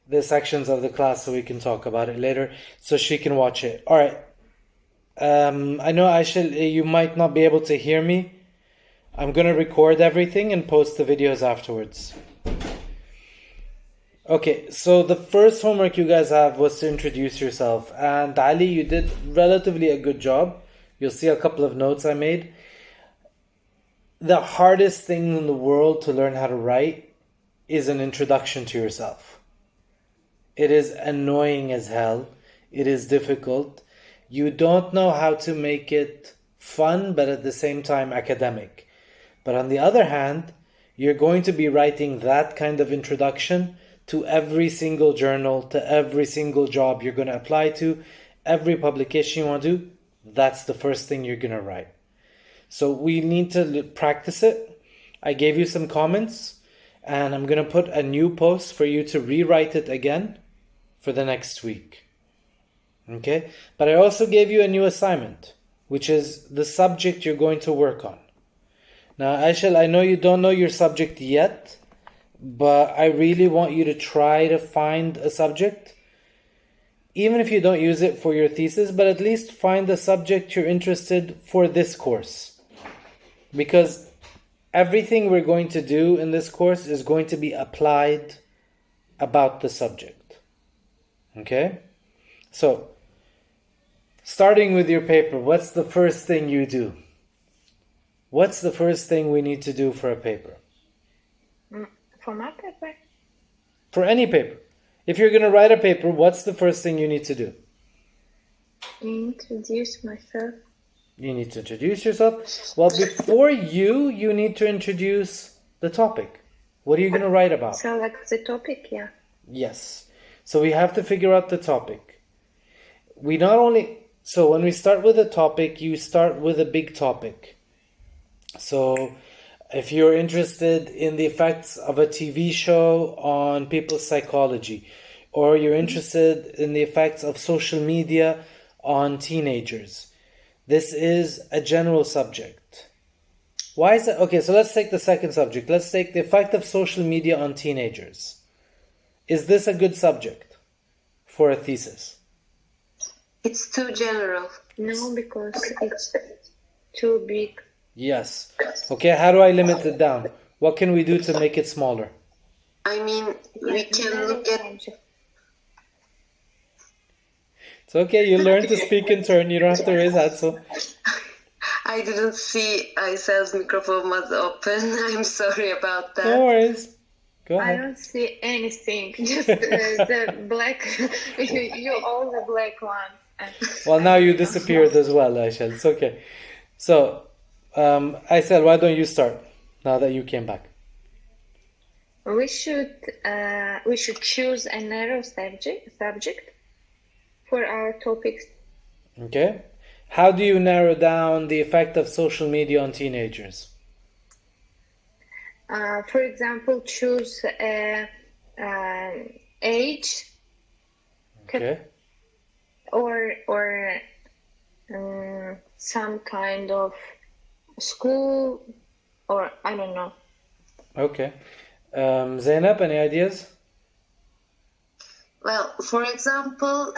the sections of the class so we can talk about it later, so she can watch it. All right. I know you might not be able to hear me. I'm gonna record everything and post the videos afterwards. Okay, so the first homework you guys have was to introduce yourself, and Ali, you did relatively a good job. You'll see a couple of notes I made. The hardest thing in the world to learn how to write is an introduction to yourself. It is annoying as hell. It is difficult. You don't know how to make it fun, but at the same time academic. But on the other hand, you're going to be writing that kind of introduction to every single journal, to every single job you're going to apply to, every publication you want to do. That's the first thing you're going to write. So we need to practice it. I gave you some comments, and I'm going to put a new post for you to rewrite it again for the next week. Okay? But I also gave you a new assignment, which is the subject you're going to work on. Now, Aishel, I know you don't know your subject yet, but I really want you to try to find a subject, even if you don't use it for your thesis, but at least find a subject you're interested for this course. Because everything we're going to do in this course is going to be applied about the subject. Okay? So, starting with your paper, what's the first thing you do? What's the first thing we need to do for a paper? For my paper? For any paper. If you're going to write a paper, what's the first thing you need to do? Introduce myself. You need to introduce yourself. Well, before you need to introduce the topic. What are you going to write about? So like the topic, yeah. Yes. So we have to figure out the topic. So when we start with a topic, you start with a big topic. So if you're interested in the effects of a TV show on people's psychology, or you're interested in the effects of social media on teenagers, this is a general subject. Why is it? Okay, so let's take the second subject. Let's take the effect of social media on teenagers. Is this a good subject for a thesis? It's too general. No, because it's too big. Yes. Okay, how do I limit it down? What can we do to make it smaller? I mean, we can look at... It's okay, you learn to speak in turn. You don't have to raise hands. So I didn't see Aysel's microphone was open. I'm sorry about that. no worries. Go I ahead. don't see anything. Just the black. You all the black ones. Well, now you disappeared as well, Aishel. It's okay. So, Aishel, why don't you start now that you came back? We should choose a narrow subject for our topics. Okay. How do you narrow down the effect of social media on teenagers? For example, choose age. Okay. Or some kind of school, or I don't know. Okay. Zainab, any ideas? Well, for example,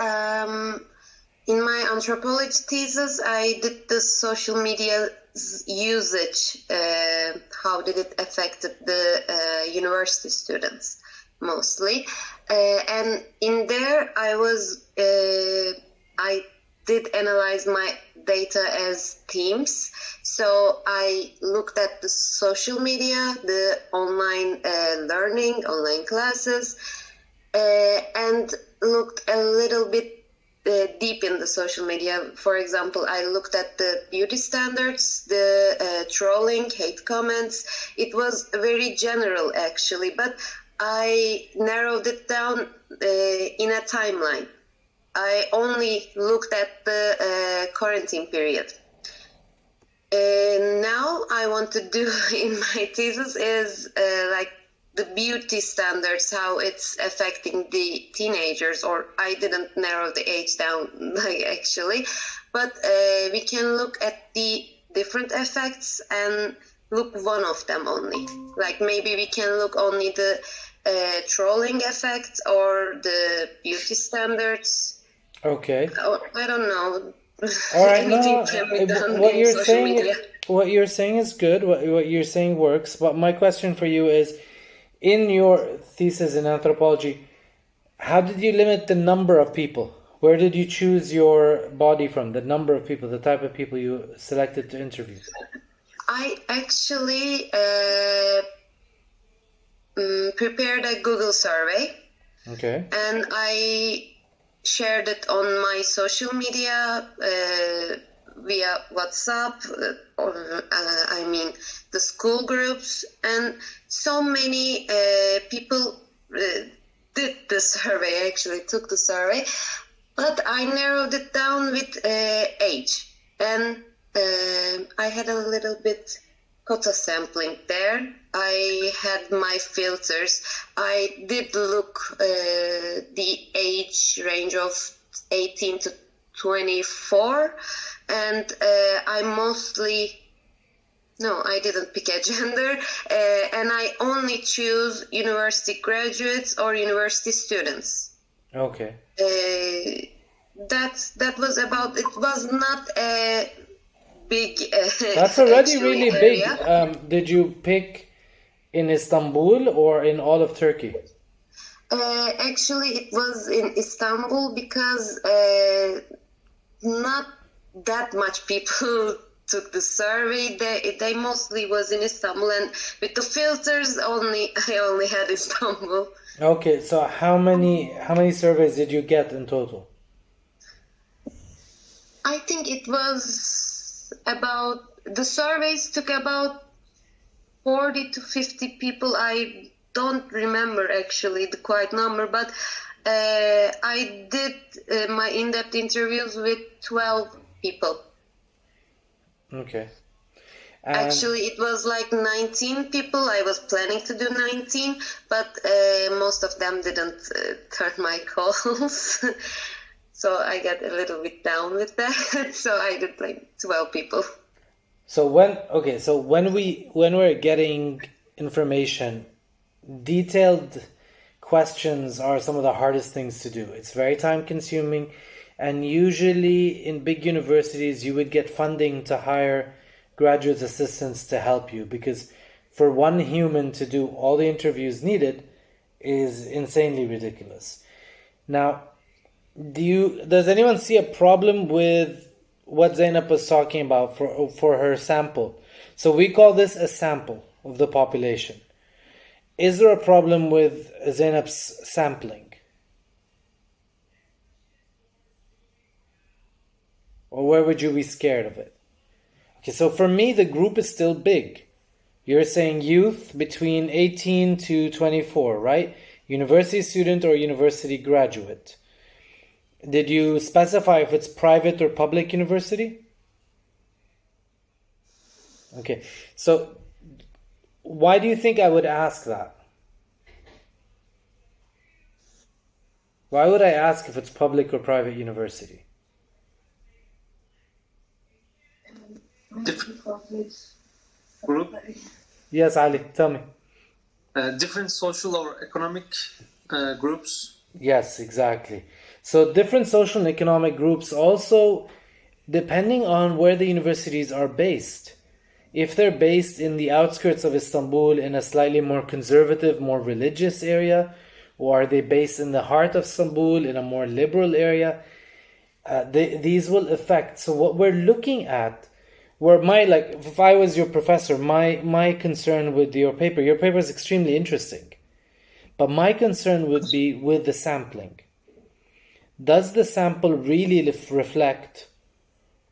in my anthropology thesis, I did the social media usage. How did it affect the university students mostly? And in there, I did analyze my data as themes. So I looked at the social media, the online learning, online classes, and looked a little bit deep in the social media. For example, I looked at the beauty standards, the trolling, hate comments. It was very general actually, but I narrowed it down in a timeline. I only looked at the quarantine period. Now I want to do in my thesis is like the beauty standards, how it's affecting the teenagers, or I didn't narrow the age down actually, but we can look at the different effects and look one of them only. Like maybe we can look only the trolling effect or the beauty standards. Okay. I don't know. All right. No, Anything no. can be done What in you're social saying, media. what you're saying is good. What you're saying works. But my question for you is, in your thesis in anthropology, how did you limit the number of people? Where did you choose your body from? The number of people, the type of people you selected to interview? I actually prepared a Google survey. Okay. And I shared it on my social media via WhatsApp, the school groups, and so many people did the survey, actually took the survey, but I narrowed it down with age, and I had a little bit quota sampling there. I had my filters. I did look the age range of 18 to 24, and I didn't pick a gender, and I only choose university graduates or university students. Okay. That was about. It was not a big. That's already actually, really big. area. Did you pick in Istanbul or in all of Turkey? Actually, it was in Istanbul because not that much people took the survey. They mostly was in Istanbul, and with the filters, I only had Istanbul. Okay, so how many surveys did you get in total? I think it was the surveys took about 40 to 50 people. I don't remember actually the quite number, but I did my in-depth interviews with 12 people. Okay. Actually, it was like 19 people. I was planning to do 19, but most of them didn't turn my calls. So I got a little bit down with that. So I did like 12 people. So when we're getting information, detailed questions are some of the hardest things to do. It's very time consuming, and usually in big universities you would get funding to hire graduate assistants to help you, because for one human to do all the interviews needed is insanely ridiculous. Now, does anyone see a problem with what Zainab was talking about for her sample? So we call this a sample of the population. Is there a problem with Zainab's sampling? Or where would you be scared of it? Okay, so for me, the group is still big. You're saying youth between 18 to 24, right? University student or university graduate. Did you specify if it's private or public university? Okay, so why do you think I would ask that? Why would I ask if it's public or private university? Different group, Yes, Ali, tell me. different social or economic groups. Yes, exactly. So different social and economic groups also, depending on where the universities are based. If they're based in the outskirts of Istanbul in a slightly more conservative, more religious area, or are they based in the heart of Istanbul in a more liberal area, these will affect. So what we're looking at, if I was your professor, my concern with your paper is extremely interesting. But my concern would be with the sampling. Does the sample really reflect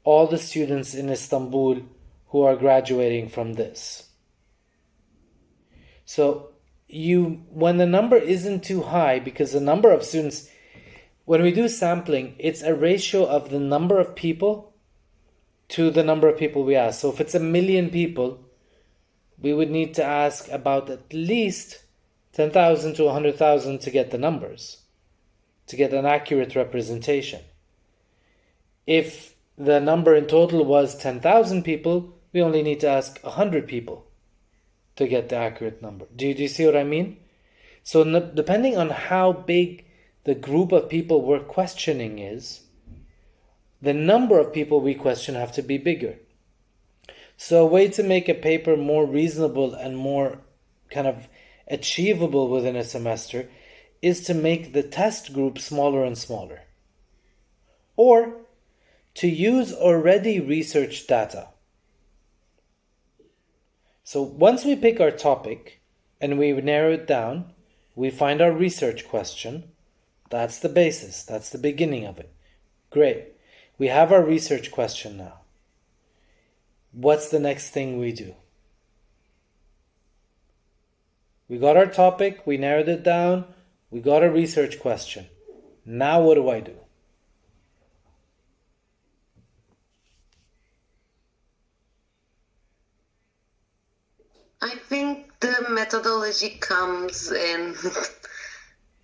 all the students in Istanbul who are graduating from this? So when the number isn't too high, because the number of students, when we do sampling, it's a ratio of the number of people to the number of people we ask. So if it's 1 million people, we would need to ask about at least 10,000 to 100,000 to get the numbers, to get an accurate representation. If the number in total was 10,000 people, we only need to ask 100 people to get the accurate number. Do you see what I mean? So depending on how big the group of people we're questioning is, the number of people we question have to be bigger. So a way to make a paper more reasonable and more kind of achievable within a semester is to make the test group smaller and smaller. Or to use already researched data. So once we pick our topic and we narrow it down, we find our research question. That's the basis. That's the beginning of it. Great. We have our research question now. What's the next thing we do? We got our topic, we narrowed it down, we got a research question. Now what do I do? I think the methodology comes in.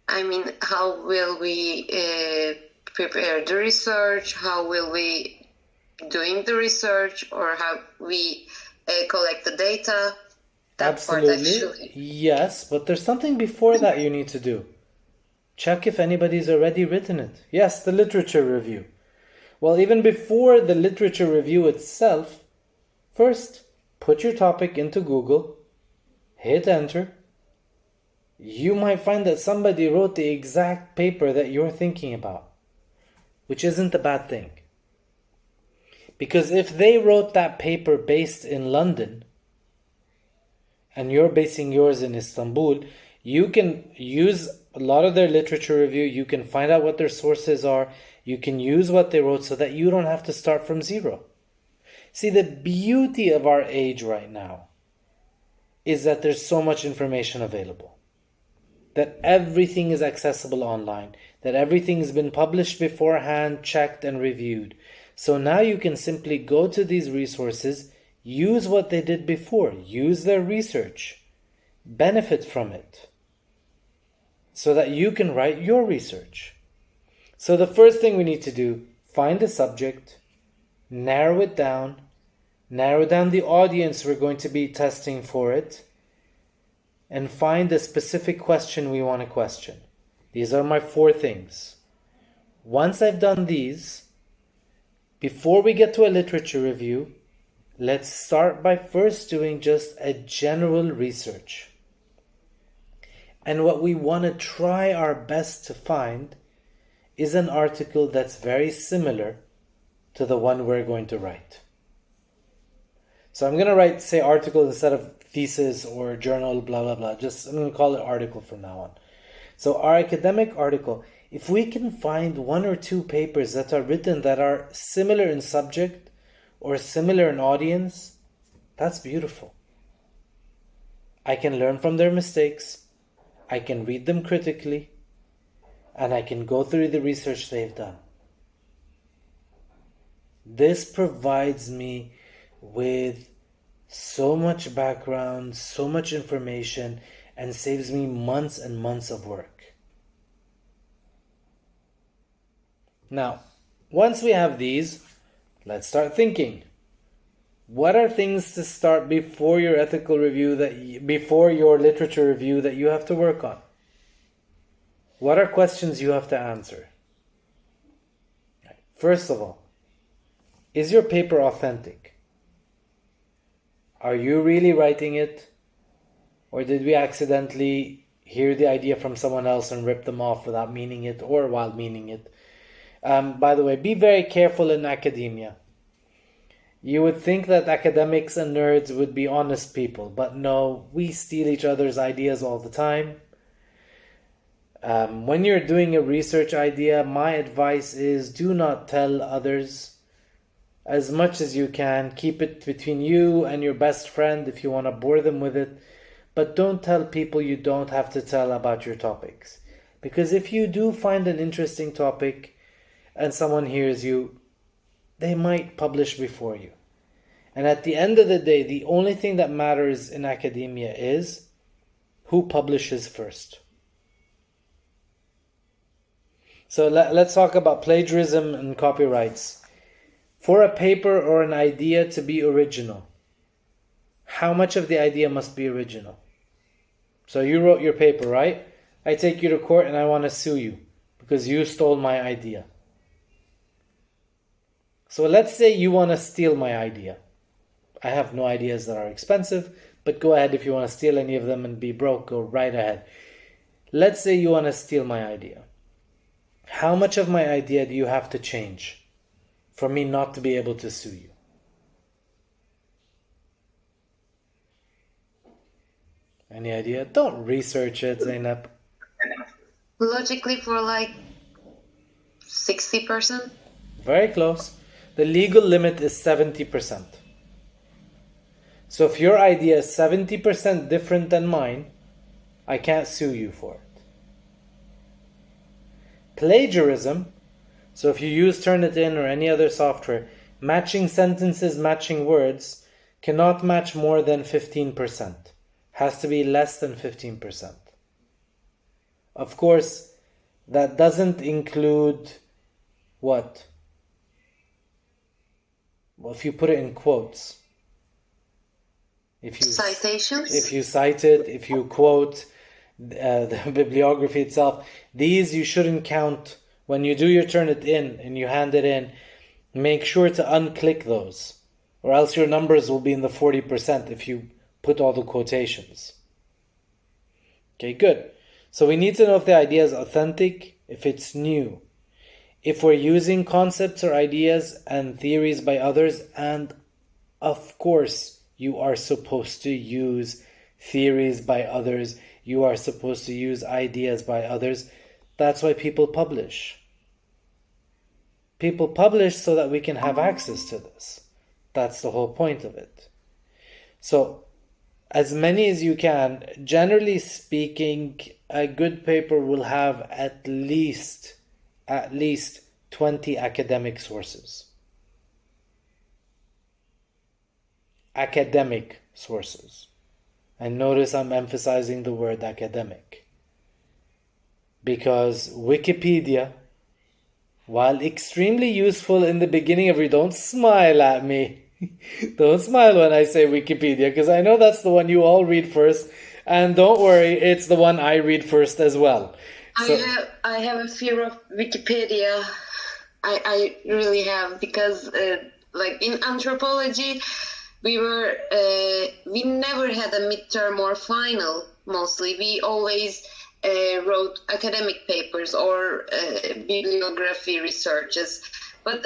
I mean, how will we prepare the research? How will we doing the research, or how we collect the data? That part Absolutely. actually. Yes, but there's something before that you need to do. Check if anybody's already written it. Yes, the literature review. Well, even before the literature review itself, first put your topic into Google, hit enter. You might find that somebody wrote the exact paper that you're thinking about, which isn't a bad thing. Because if they wrote that paper based in London, and you're basing yours in Istanbul, you can use a lot of their literature review, you can find out what their sources are, you can use what they wrote so that you don't have to start from zero. See, the beauty of our age right now is that there's so much information available, that everything is accessible online, that everything has been published beforehand, checked and reviewed. So now you can simply go to these resources, use what they did before, use their research, benefit from it, so that you can write your research. So the first thing we need to do, find a subject, narrow it down, narrow down the audience we're going to be testing for it, and find a specific question we want to question. These are my 4 things. Once I've done these, before we get to a literature review, let's start by first doing just a general research. And what we want to try our best to find is an article that's very similar to the one we're going to write. So I'm going to write, say, article instead of thesis or journal, blah, blah, blah. Just, I'm going to call it article from now on. So our academic article, if we can find 1 or 2 papers that are written that are similar in subject or similar in audience, that's beautiful. I can learn from their mistakes, I can read them critically, and I can go through the research they've done. This provides me with so much background, so much information, and saves me months and months of work. Now, once we have these, let's start thinking. What are things to start before your ethical review, before your literature review that you have to work on? What are questions you have to answer? First of all, is your paper authentic? Are you really writing it? Or did we accidentally hear the idea from someone else and rip them off without meaning it or while meaning it? By the way, be very careful in academia. You would think that academics and nerds would be honest people, but no, we steal each other's ideas all the time. When you're doing a research idea, my advice is do not tell others. As much as you can, keep it between you and your best friend if you want to bore them with it. But don't tell people you don't have to tell about your topics. Because if you do find an interesting topic and someone hears you, they might publish before you. And at the end of the day, the only thing that matters in academia is who publishes first. So let's talk about plagiarism and copyrights. For a paper or an idea to be original, how much of the idea must be original? So you wrote your paper, right? I take you to court and I want to sue you because you stole my idea. So let's say you want to steal my idea. I have no ideas that are expensive, but go ahead if you want to steal any of them and be broke, go right ahead. Let's say you want to steal my idea. How much of my idea do you have to change for me not to be able to sue you? Any idea? Don't research it, Zainab. Logically, for like 60%. Very close. The legal limit is 70%. So if your idea is 70% different than mine, I can't sue you for it. Plagiarism, so if you use Turnitin or any other software, matching sentences, matching words, cannot match more than 15%. Has to be less than 15%. Of course, that doesn't include what? Well, if you put it in quotes. Citations? If you cite it, if you quote the bibliography itself, these you shouldn't count. When you do your Turnitin and you hand it in, make sure to unclick those, or else your numbers will be in the 40% if you put all the quotations. Okay, good. So we need to know if the idea is authentic, if it's new, if we're using concepts or ideas and theories by others, and of course you are supposed to use theories by others, you are supposed to use ideas by others. That's why people publish. People publish so that we can have access to this. That's the whole point of it. So, as many as you can. Generally speaking, a good paper will have at least 20 academic sources. Academic sources. And notice I'm emphasizing the word academic. Because Wikipedia, while extremely useful in the beginning of don't smile at me. Don't smile when I say Wikipedia, because I know that's the one you all read first. And don't worry, it's the one I read first as well. I have a fear of Wikipedia. I really have, because like in anthropology, we never had a midterm or final. Mostly, we always wrote academic papers or bibliography researches, but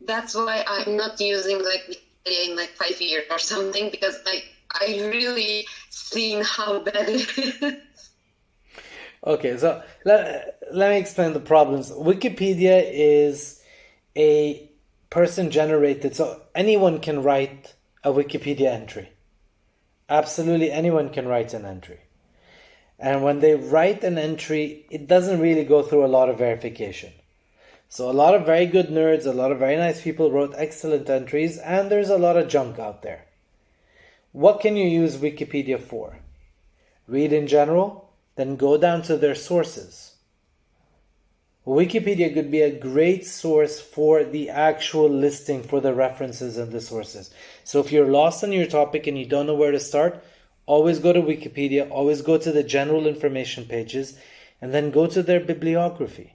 that's why I'm not using like Wikipedia in like 5 years or something, because I really seen how bad it is. Okay, so let me explain the problems. Wikipedia is a person-generated, so anyone can write a Wikipedia entry. Absolutely anyone can write an entry. And when they write an entry, it doesn't really go through a lot of verification. So a lot of very good nerds, a lot of very nice people wrote excellent entries, and there's a lot of junk out there. What can you use Wikipedia for? Read in general, then go down to their sources. Wikipedia could be a great source for the actual listing, for the references and the sources. So if you're lost on your topic and you don't know where to start, always go to Wikipedia, always go to the general information pages, and then go to their bibliography.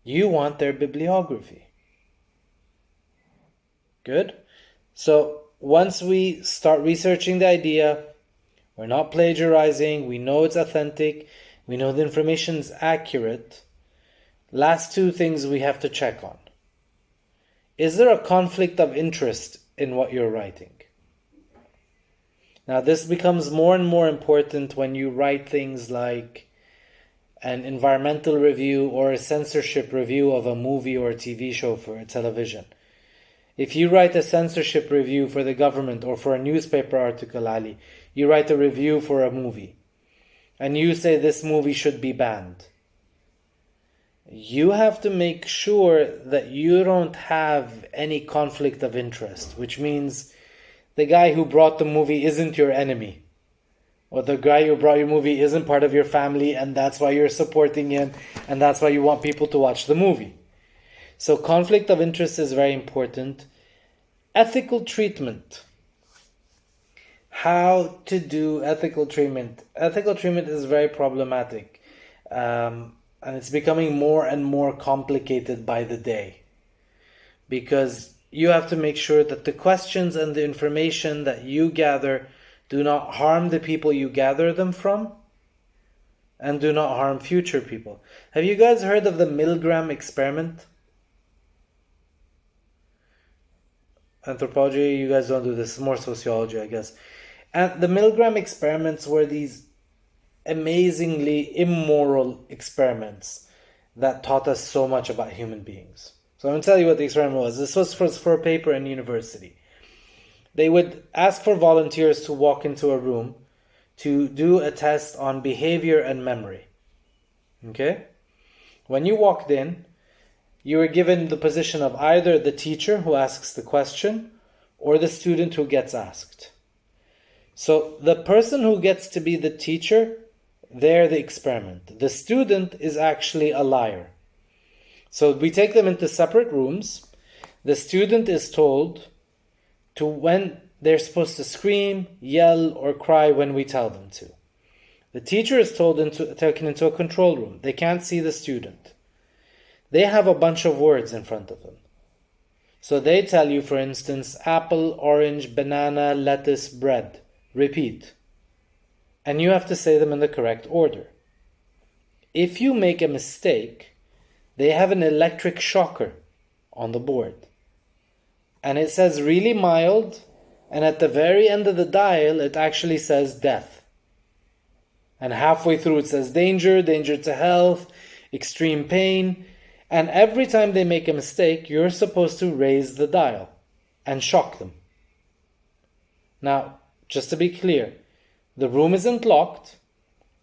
You want their bibliography. Good? So once we start researching the idea, we're not plagiarizing, we know it's authentic, we know the information is accurate. Last two things we have to check on. Is there a conflict of interest in what you're writing? Now this becomes more and more important when you write things like an environmental review or a censorship review of a movie or a TV show for a television. If you write a censorship review for the government or for a newspaper article, Ali, you write a review for a movie, and you say this movie should be banned. You have to make sure that you don't have any conflict of interest, which means the guy who brought the movie isn't your enemy. Or the guy who brought your movie isn't part of your family, and that's why you're supporting him, and that's why you want people to watch the movie. So conflict of interest is very important. Ethical treatment. how to do ethical treatment. Ethical treatment is very problematic, and it's becoming more and more complicated by the day, because you have to make sure that the questions and the information that you gather do not harm the people you gather them from, and do not harm future people. Have you guys heard of the Milgram experiment? Anthropology, you guys don't do this. It's more sociology, I guess. And the Milgram experiments were these amazingly immoral experiments that taught us so much about human beings. So I'm going to tell you what the experiment was. This was for a paper in university. They would ask for volunteers to walk into a room to do a test on behavior and memory. Okay? When you walked in, you were given the position of either the teacher who asks the question or the student who gets asked. So the person who gets to be the teacher, they're the experiment. The student is actually a liar. So we take them into separate rooms. The student is told to when they're supposed to scream, yell, or cry when we tell them to. The teacher is taken into a control room. They can't see the student. They have a bunch of words in front of them. So they tell you, for instance, apple, orange, banana, lettuce, bread. Repeat. And you have to say them in the correct order. If you make a mistake, they have an electric shocker on the board. And it says really mild, and at the very end of the dial, it actually says death. And halfway through it says danger, danger to health, extreme pain. And every time they make a mistake, you're supposed to raise the dial and shock them. Now, just to be clear, the room isn't locked,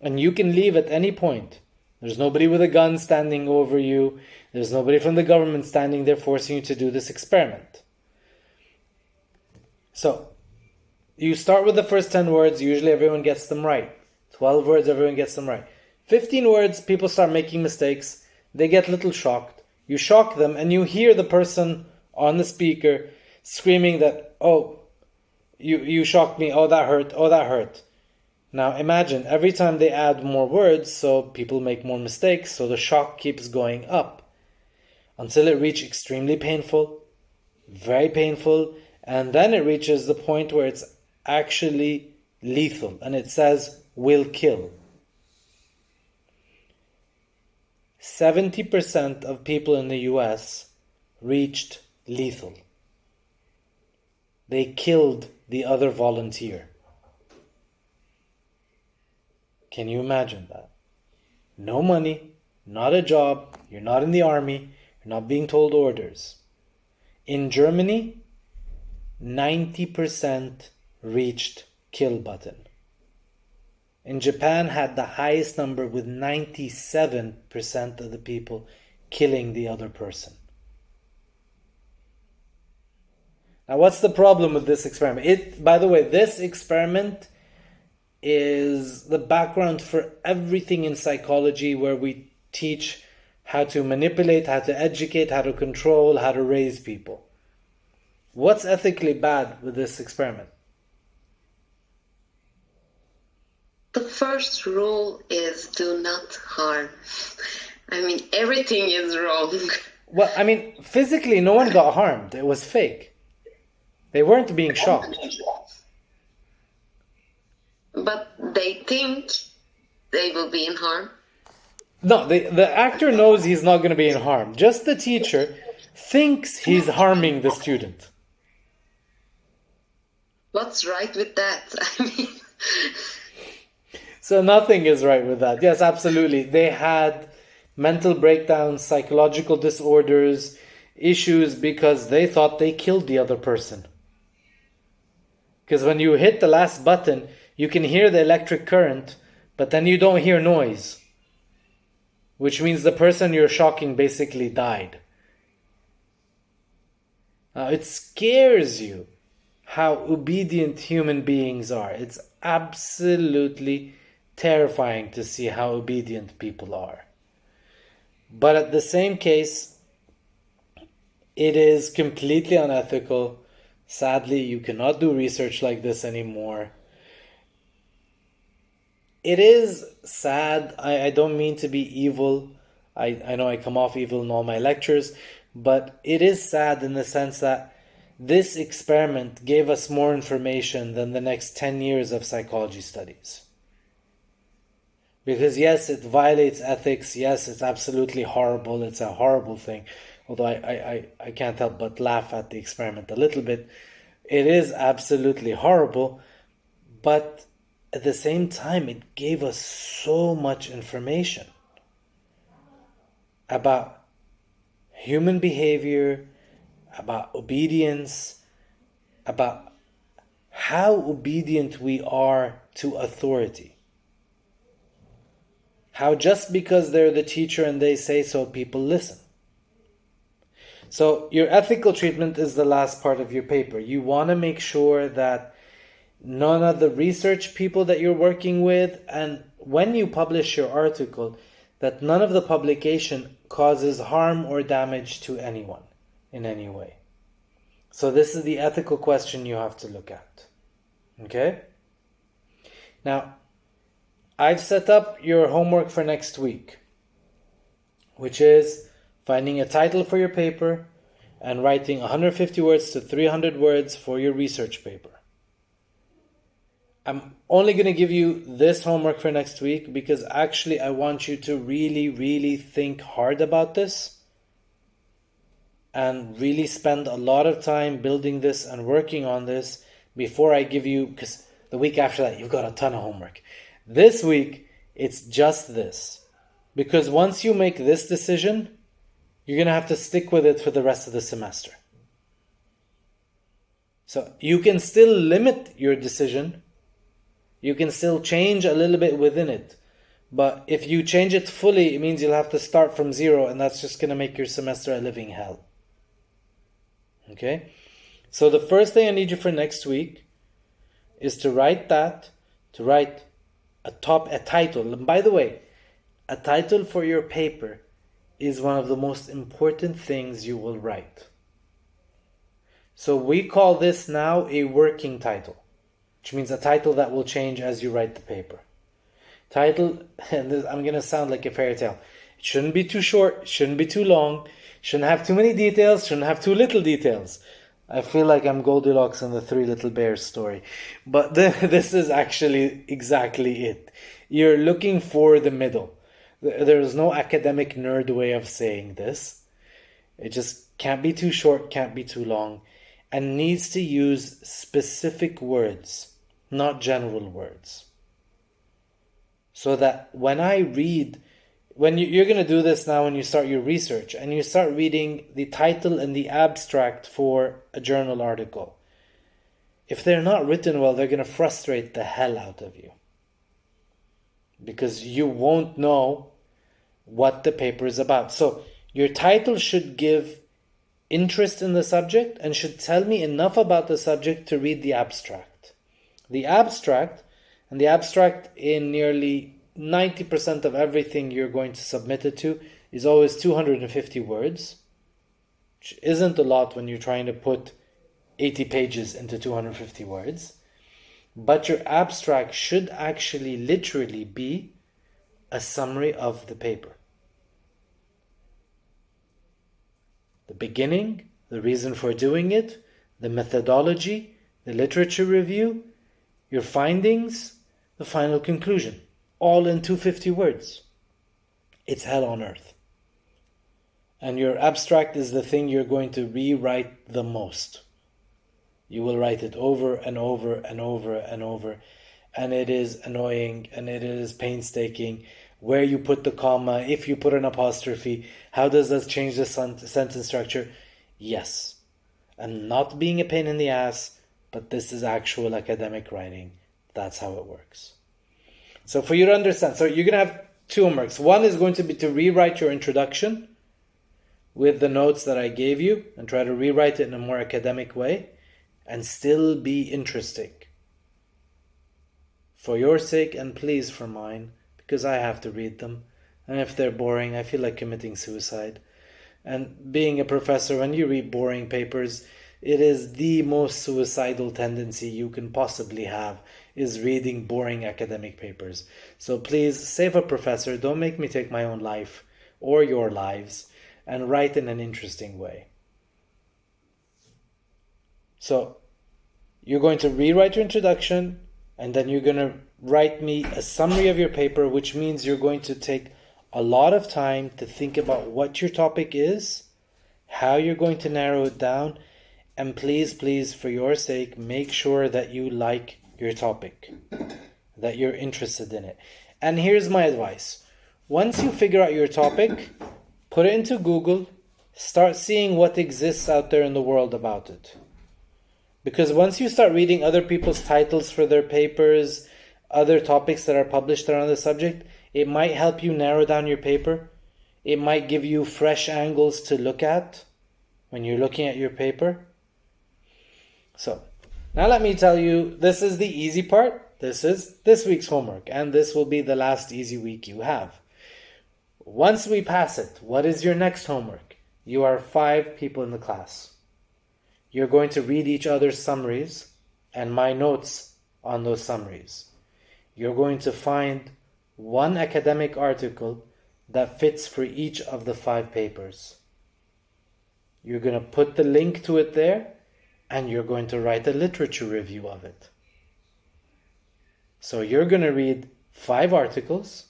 and you can leave at any point. There's nobody with a gun standing over you. There's nobody from the government standing there forcing you to do this experiment. So, you start with the first 10 words. Usually everyone gets them right. 12 words, everyone gets them right. 15 words, people start making mistakes. They get a little shocked. You shock them, and you hear the person on the speaker screaming that, oh, you shocked me, oh, that hurt, oh, that hurt. Now imagine, every time they add more words, so people make more mistakes, so the shock keeps going up until it reaches extremely painful, very painful, and then it reaches the point where it's actually lethal, and it says, will kill. 70% of people in the US reached lethal. They killed the other volunteer. Can you imagine that? No money, not a job, you're not in the army, you're not being told orders. In Germany, 90% reached kill button. In Japan had the highest number with 97% of the people killing the other person. Now what's the problem with this experiment? By the way, this experiment is the background for everything in psychology where we teach how to manipulate, how to educate, how to control, how to raise people. What's ethically bad with this experiment? The first rule is do not harm. I mean, everything is wrong. Well, I mean, physically no one got harmed. It was fake. They weren't being shocked. But they think they will be in harm. No, the actor knows he's not going to be in harm. Just the teacher thinks he's harming the student. What's right with that? I mean... So nothing is right with that. Yes, absolutely. They had mental breakdowns, psychological disorders, issues because they thought they killed the other person. Because when you hit the last button, you can hear the electric current, but then you don't hear noise. Which means the person you're shocking basically died. It scares you how obedient human beings are. It's absolutely terrifying to see how obedient people are. But at the same case, it is completely unethical. Sadly, you cannot do research like this anymore. it is sad. I don't mean to be evil. I know I come off evil in all my lectures, but it is sad in the sense that this experiment gave us more information than the next 10 years of psychology studies. Because yes, it violates ethics. Yes, it's absolutely horrible. It's a horrible thing. Although I can't help but laugh at the experiment a little bit. It is absolutely horrible. But at the same time, it gave us so much information about human behavior, about obedience, about how obedient we are to authority. How just because they're the teacher and they say so, people listen. So your ethical treatment is the last part of your paper. You want to make sure that none of the research people that you're working with, and when you publish your article, that none of the publication causes harm or damage to anyone in any way. So this is the ethical question you have to look at. Okay? Now, I've set up your homework for next week, which is finding a title for your paper and writing 150 words to 300 words for your research paper. I'm only going to give you this homework for next week because actually I want you to really, really think hard about this and really spend a lot of time building this and working on this before I give you, because the week after that you've got a ton of homework. This week, it's just this. Because once you make this decision, you're going to have to stick with it for the rest of the semester. So you can still limit your decision. You can still change a little bit within it. But if you change it fully, it means you'll have to start from zero, and that's just going to make your semester a living hell. Okay? So the first thing I need you for next week is to write a title. And by the way, a title for your paper is one of the most important things you will write. So we call this now a working title, which means a title that will change as you write the paper. Title, and I'm going to sound like a fairy tale. It shouldn't be too short, shouldn't be too long, shouldn't have too many details, shouldn't have too little details. I feel like I'm Goldilocks in the Three Little Bears story. But this is actually exactly it. You're looking for the middle. There's no academic nerd way of saying this. It just can't be too short, can't be too long, and needs to use specific words, not general words. So that when I read, you're going to do this now when you start your research, and you start reading the title and the abstract for a journal article. If they're not written well, they're going to frustrate the hell out of you. Because you won't know what the paper is about. So your title should give interest in the subject and should tell me enough about the subject to read the abstract. The abstract in nearly 90% of everything you're going to submit it to is always 250 words, which isn't a lot when you're trying to put 80 pages into 250 words. But your abstract should actually literally be a summary of the paper. The beginning, the reason for doing it, the methodology, the literature review, your findings, the final conclusion. All in 250 words. It's hell on earth. And your abstract is the thing you're going to rewrite the most. You will write it over and over and over and over. And it is annoying and it is painstaking. Where you put the comma, if you put an apostrophe, how does that change the sentence structure? Yes. I'm not being a pain in the ass, but this is actual academic writing. That's how it works. So for you to understand, so you're going to have two homeworks. One is going to be to rewrite your introduction with the notes that I gave you and try to rewrite it in a more academic way and still be interesting. For your sake and please for mine, because I have to read them. And if they're boring, I feel like committing suicide. And being a professor, when you read boring papers, it is the most suicidal tendency you can possibly have. is reading boring academic papers. So please save a professor. Don't make me take my own life or your lives, and write in an interesting way. So you're going to rewrite your introduction, and then you're going to write me a summary of your paper, which means you're going to take a lot of time to think about what your topic is, how you're going to narrow it down, and please, please, for your sake, make sure that you like your topic, that you're interested in it. And here's my advice. Once you figure out your topic, put it into Google, start seeing what exists out there in the world about it. Because once you start reading other people's titles for their papers, other topics that are published around the subject, it might help you narrow down your paper. It might give you fresh angles to look at when you're looking at your paper. So, now let me tell you, this is the easy part. This is this week's homework, and this will be the last easy week you have. Once we pass it, what is your next homework? You are 5 people in the class. You're going to read each other's summaries and my notes on those summaries. You're going to find one academic article that fits for each of the 5 papers. You're going to put the link to it there, and you're going to write a literature review of it. So you're going to read 5 articles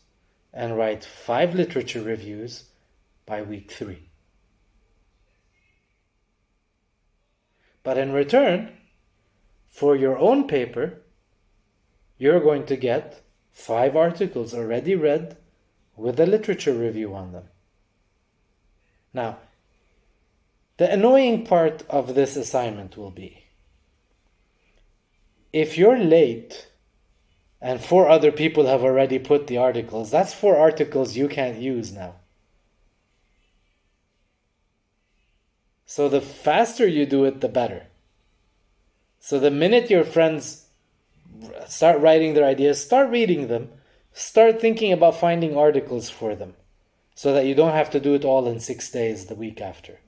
and write 5 literature reviews by week 3. But in return, for your own paper, you're going to get 5 articles already read with a literature review on them. Now, the annoying part of this assignment will be, if you're late and 4 other people have already put the articles, that's 4 articles you can't use now. So the faster you do it, the better. So the minute your friends start writing their ideas, start reading them, start thinking about finding articles for them, so that you don't have to do it all in 6 days the week after.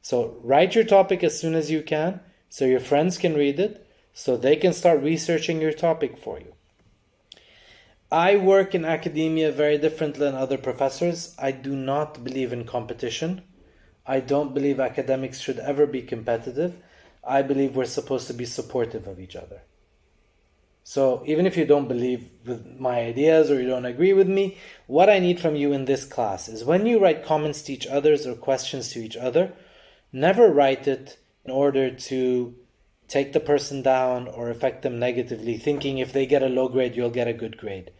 So write your topic as soon as you can, so your friends can read it, so they can start researching your topic for you. I work in academia very differently than other professors. I do not believe in competition. I don't believe academics should ever be competitive. I believe we're supposed to be supportive of each other. So even if you don't believe with my ideas or you don't agree with me, what I need from you in this class is when you write comments to each other or questions to each other, never write it in order to take the person down or affect them negatively, thinking if they get a low grade, you'll get a good grade.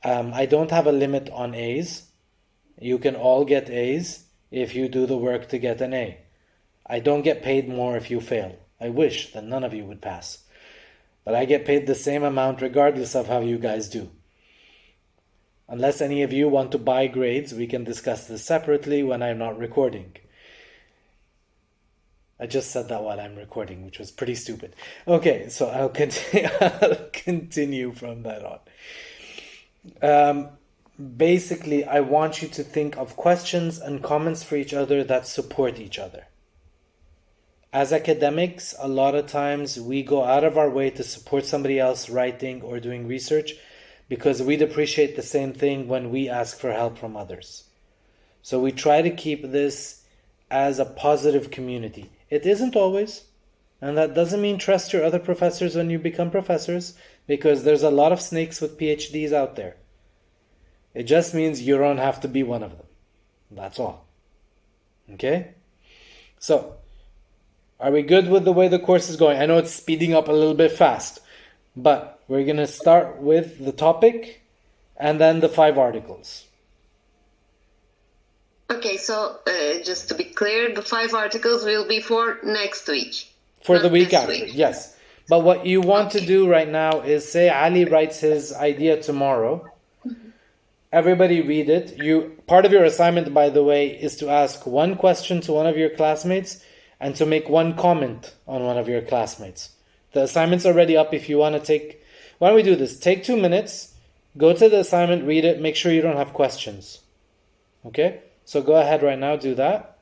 I don't have a limit on A's. You can all get A's if you do the work to get an A. I don't get paid more if you fail. I wish that none of you would pass. But I get paid the same amount regardless of how you guys do. Unless any of you want to buy grades, we can discuss this separately when I'm not recording. I just said that while I'm recording, which was pretty stupid. Okay, so I'll continue from that on. Basically, I want you to think of questions and comments for each other that support each other. As academics, a lot of times we go out of our way to support somebody else writing or doing research because we'd appreciate the same thing when we ask for help from others. So we try to keep this as a positive community. It isn't always, and that doesn't mean trust your other professors when you become professors, because there's a lot of snakes with PhDs out there. It just means you don't have to be one of them. That's all. Okay? So, are we good with the way the course is going? I know it's speeding up a little bit fast, but we're going to start with the topic and then the 5 articles. Okay, so just to be clear, the 5 articles will be for next week. For the week after, yes. But what you want to do right now is say Ali writes his idea tomorrow. Everybody read it. Part of your assignment, by the way, is to ask one question to one of your classmates and to make one comment on one of your classmates. The assignment's already up if you want to take... Why don't we do this? Take 2 minutes, go to the assignment, read it, make sure you don't have questions. Okay? So go ahead right now, do that.